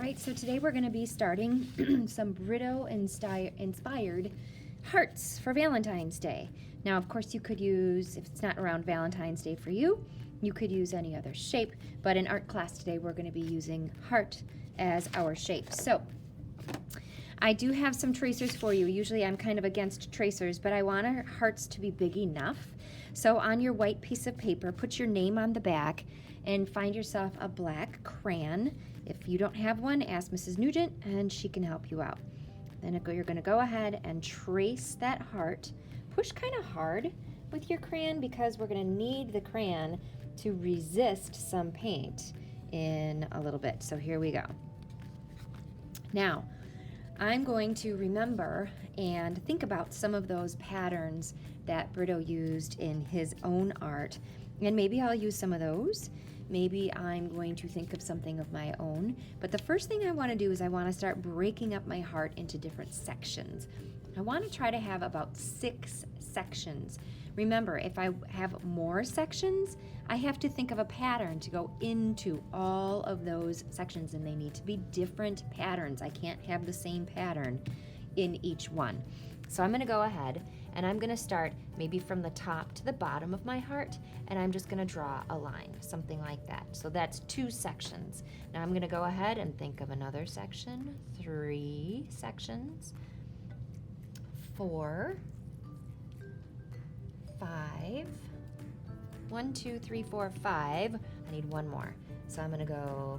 All right, so today we're going to be starting some Britto inspired hearts for Valentine's Day. Now, of course, you could use, if it's not around Valentine's Day for you, you could use any other shape, but in art class today we're going to be using heart as our shape. So I do have some tracers for you. Usually I'm kind of against tracers, but I want our hearts to be big enough. So on your white piece of paper, put your name on the back and find yourself a black crayon. If you don't have one, ask Mrs. Nugent and she can help you out. Then you're going to go ahead and trace that heart. Push kind of hard with your crayon because we're going to need the crayon to resist some paint in a little bit. So here we go. Now, I'm going to remember and think about some of those patterns that Britto used in his own art, and maybe I'll use some of those. Maybe I'm going to think of something of my own, but the first thing I want to do is I want to start breaking up my heart into different sections. I want to try to have about 6 sections. Remember, if I have more sections, I have to think of a pattern to go into all of those sections, and they need to be different patterns. I can't have the same pattern in each one. So I'm going to go ahead and I'm going to start maybe from the top to the bottom of my heart, and I'm just going to draw a line, something like that. So that's 2 sections. Now I'm going to go ahead and think of another section, 3 sections, 4, 5, 1, 2, 3, 4, 5. I need one more. So I'm going to go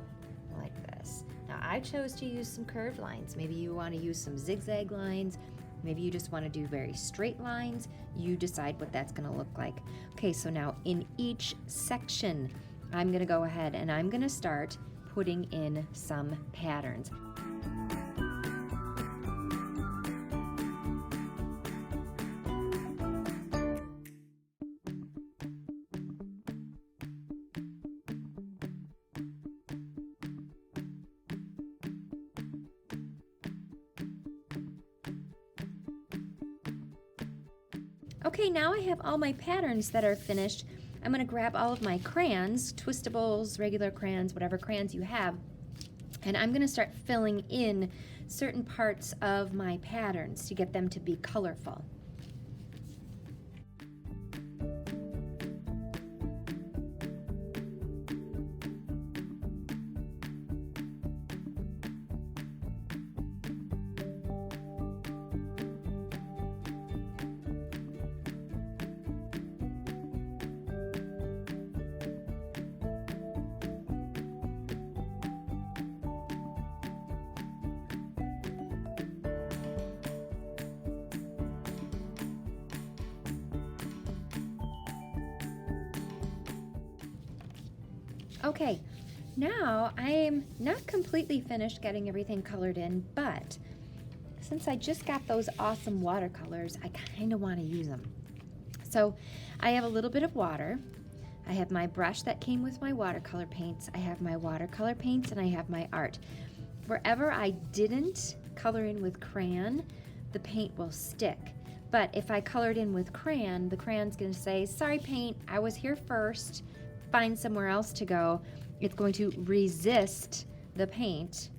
like this. Now I chose to use some curved lines. Maybe you want to use some zigzag lines. Maybe you just want to do very straight lines. You decide what that's going to look like. Okay, so now in each section, I'm going to go ahead and I'm going to start putting in some patterns. Okay, now I have all my patterns that are finished. I'm going to grab all of my crayons, twistables, regular crayons, whatever crayons you have, and I'm going to start filling in certain parts of my patterns to get them to be colorful. Okay, now I am not completely finished getting everything colored in, but since I just got those awesome watercolors, I kind of want to use them. So I have a little bit of water. I have my brush that came with my watercolor paints. I have my watercolor paints and I have my art. Wherever I didn't color in with crayon, the paint will stick. But if I colored in with crayon, the crayon's going to say, sorry paint, I was here first. Find somewhere else to go. It's going to resist the paint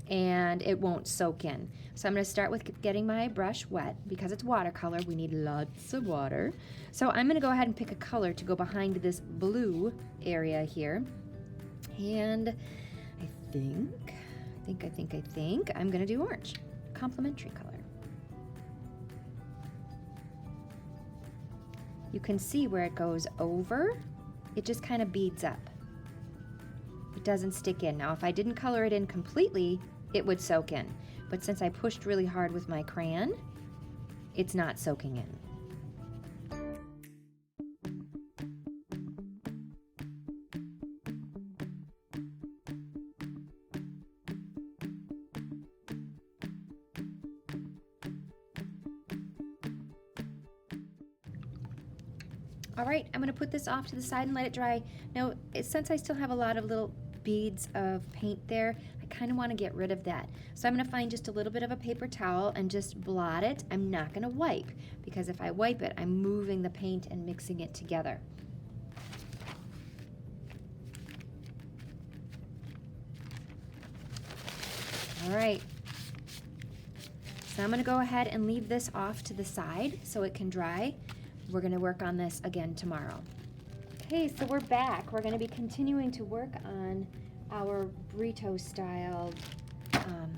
and it won't soak in. So I'm going to start with getting my brush wet. Because it's watercolor, we need lots of water. So I'm going to go ahead and pick a color to go behind this blue area here. And I think I'm going to do orange, complementary color. You can see where it goes over. It just kind of beads up. It doesn't stick in. Now, if I didn't color it in completely, it would soak in. But since I pushed really hard with my crayon, it's not soaking in. All right, I'm gonna put this off to the side and let it dry. Now, since I still have a lot of little beads of paint there, I kind of want to get rid of that. So I'm gonna find just a little bit of a paper towel and just blot it. I'm not gonna wipe, because if I wipe it, I'm moving the paint and mixing it together. All right. So I'm gonna go ahead and leave this off to the side so it can dry. We're gonna work on this again tomorrow. Okay, so we're back. We're gonna be continuing to work on our Britto style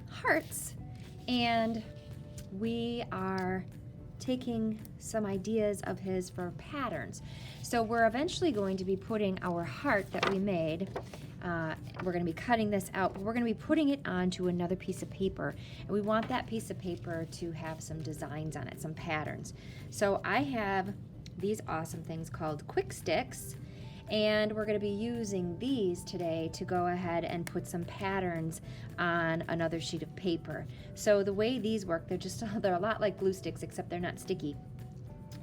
hearts, and we are taking some ideas of his for patterns. So we're eventually going to be putting our heart that we made, we're going to be cutting this out, but we're going to be putting it onto another piece of paper, and we want that piece of paper to have some designs on it, some patterns. So I have these awesome things called quick sticks, and we're going to be using these today to go ahead and put some patterns on another sheet of paper. So the way these work, they're a lot like glue sticks, except they're not sticky.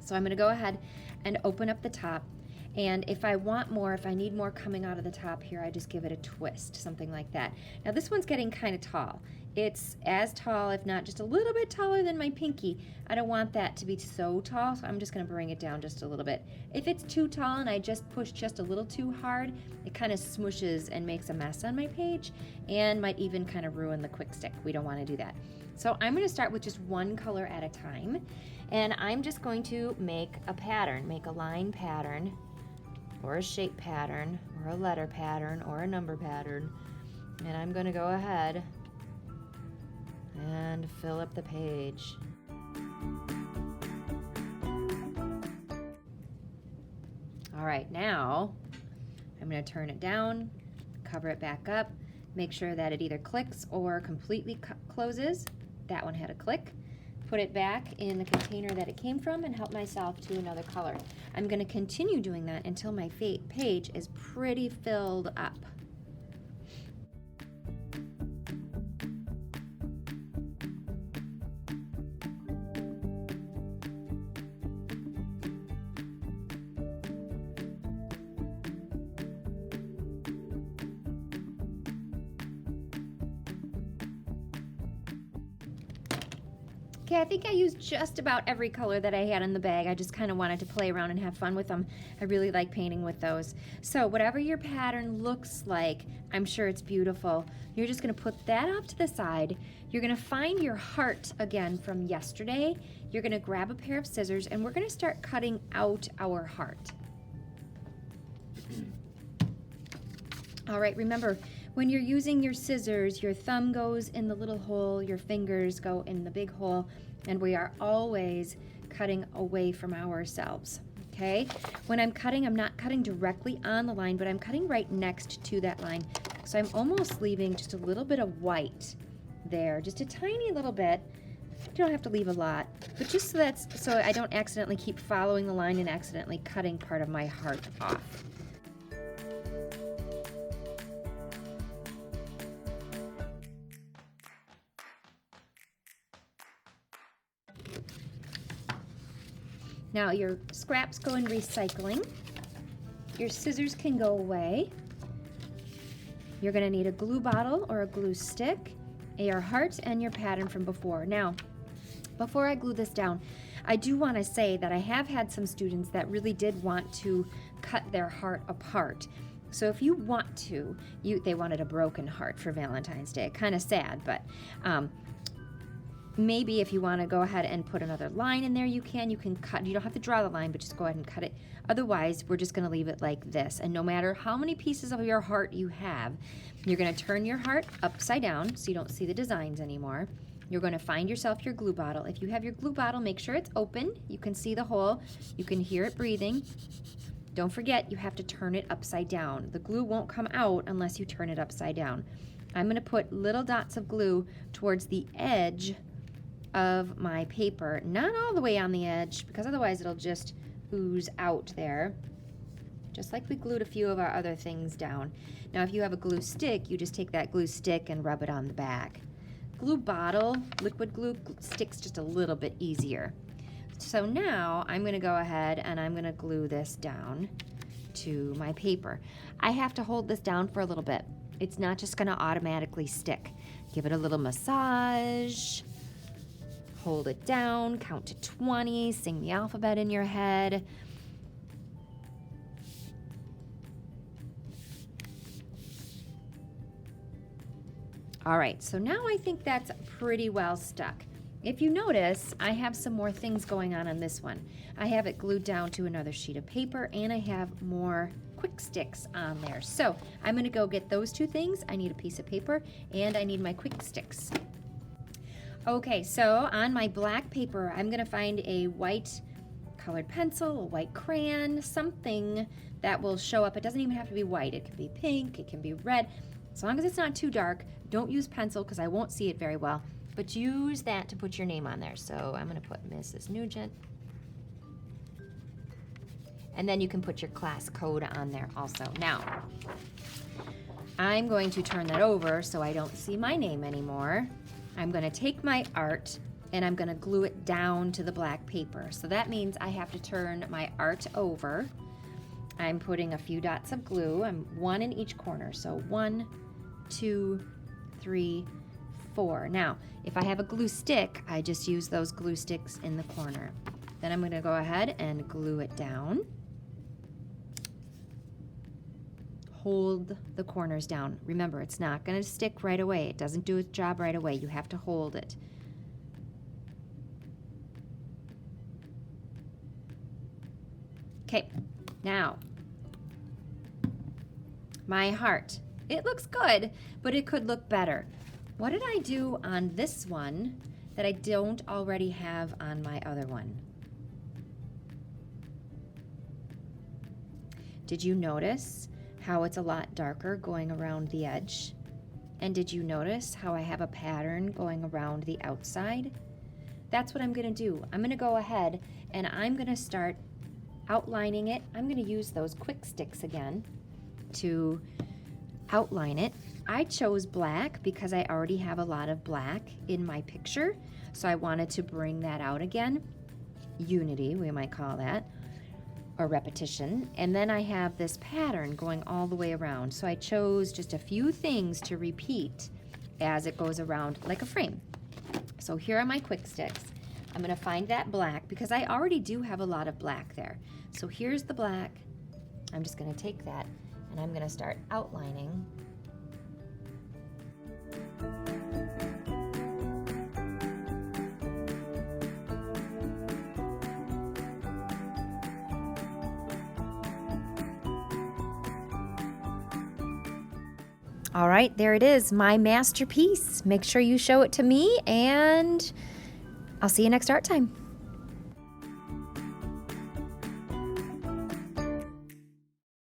So I'm going to go ahead and open up the top, and if I need more coming out of the top here, I just give it a twist, something like that. Now this one's getting kind of tall. It's as tall, if not just a little bit taller than my pinky. I don't want that to be so tall, so I'm just going to bring it down just a little bit. If it's too tall and I just push just a little too hard, it kind of smooshes and makes a mess on my page and might even kind of ruin the quick stick. We don't want to do that. So I'm going to start with just one color at a time, and I'm just going to make a pattern, make a line pattern, or a shape pattern, or a letter pattern, or a number pattern, and I'm going to go ahead and fill up the page. All right, now I'm going to turn it down, cover it back up, make sure that it either clicks or completely closes. That one had a click. Put it back in the container that it came from and help myself to another color. I'm going to continue doing that until my page is pretty filled up. Okay, I think I used just about every color that I had in the bag. I just kind of wanted to play around and have fun with them. I really like painting with those. So whatever your pattern looks like, I'm sure it's beautiful. You're just gonna put that off to the side. You're gonna find your heart again from yesterday. You're gonna grab a pair of scissors, and we're gonna start cutting out our heart. All right, remember, when you're using your scissors, your thumb goes in the little hole, your fingers go in the big hole, and we are always cutting away from ourselves, okay? When I'm cutting, I'm not cutting directly on the line, but I'm cutting right next to that line. So I'm almost leaving just a little bit of white there, just a tiny little bit. You don't have to leave a lot, but just so I don't accidentally keep following the line and accidentally cutting part of my heart off. Now your scraps go in recycling. Your scissors can go away. You're going to need a glue bottle or a glue stick, your heart, and your pattern from before. Now, before I glue this down, I do want to say that I have had some students that really did want to cut their heart apart. So if you want to, they wanted a broken heart for Valentine's Day. Kind of sad, but maybe if you want to go ahead and put another line in there, you can cut. You don't have to draw the line, but just go ahead and cut it. Otherwise, we're just going to leave it like this. And no matter how many pieces of your heart you have, you're going to turn your heart upside down so you don't see the designs anymore. You're going to find yourself your glue bottle. If you have your glue bottle, make sure it's open. You can see the hole. You can hear it breathing. Don't forget, you have to turn it upside down. The glue won't come out unless you turn it upside down. I'm going to put little dots of glue towards the edge of my paper, not all the way on the edge, because otherwise it'll just ooze out there, just like we glued a few of our other things down. Now if you have a glue stick, you just take that glue stick and rub it on the back. Glue bottle, liquid glue, sticks just a little bit easier. So now I'm going to go ahead and I'm going to glue this down to my paper. I have to hold this down for a little bit. It's not just going to automatically stick. Give it a little massage. Hold it down, count to 20, sing the alphabet in your head. All right, so now I think that's pretty well stuck. If you notice, I have some more things going on this one. I have it glued down to another sheet of paper, and I have more quick sticks on there. So I'm gonna go get those two things. I need a piece of paper, and I need my quick sticks. Okay, so on my black paper, I'm gonna find a white colored pencil, a white crayon, something that will show up. It doesn't even have to be white. It can be pink, it can be red. As long as it's not too dark, don't use pencil because I won't see it very well. But use that to put your name on there. So I'm gonna put Mrs. Nugent. And then you can put your class code on there also. Now, I'm going to turn that over so I don't see my name anymore. I'm gonna take my art and I'm gonna glue it down to the black paper. So that means I have to turn my art over. I'm putting a few dots of glue. I'm one in each corner. So 1, 2, 3, 4. Now, if I have a glue stick, I just use those glue sticks in the corner. Then I'm gonna go ahead and glue it down. Hold the corners down. Remember, it's not gonna stick right away. It doesn't do its job right away. You have to hold it. Okay, now, my heart. It looks good, but it could look better. What did I do on this one that I don't already have on my other one? Did you notice how it's a lot darker going around the edge? And did you notice how I have a pattern going around the outside? That's what I'm gonna do. I'm gonna go ahead and I'm gonna start outlining it. I'm gonna use those quick sticks again to outline it. I chose black because I already have a lot of black in my picture, so I wanted to bring that out again. Unity, we might call that, or repetition. And then I have this pattern going all the way around, so I chose just a few things to repeat as it goes around like a frame. So here are my quick sticks. I'm gonna find that black because I already do have a lot of black there. So here's the black. I'm just gonna take that and I'm gonna start outlining. All right, there it is, my masterpiece. Make sure you show it to me and I'll see you next art time.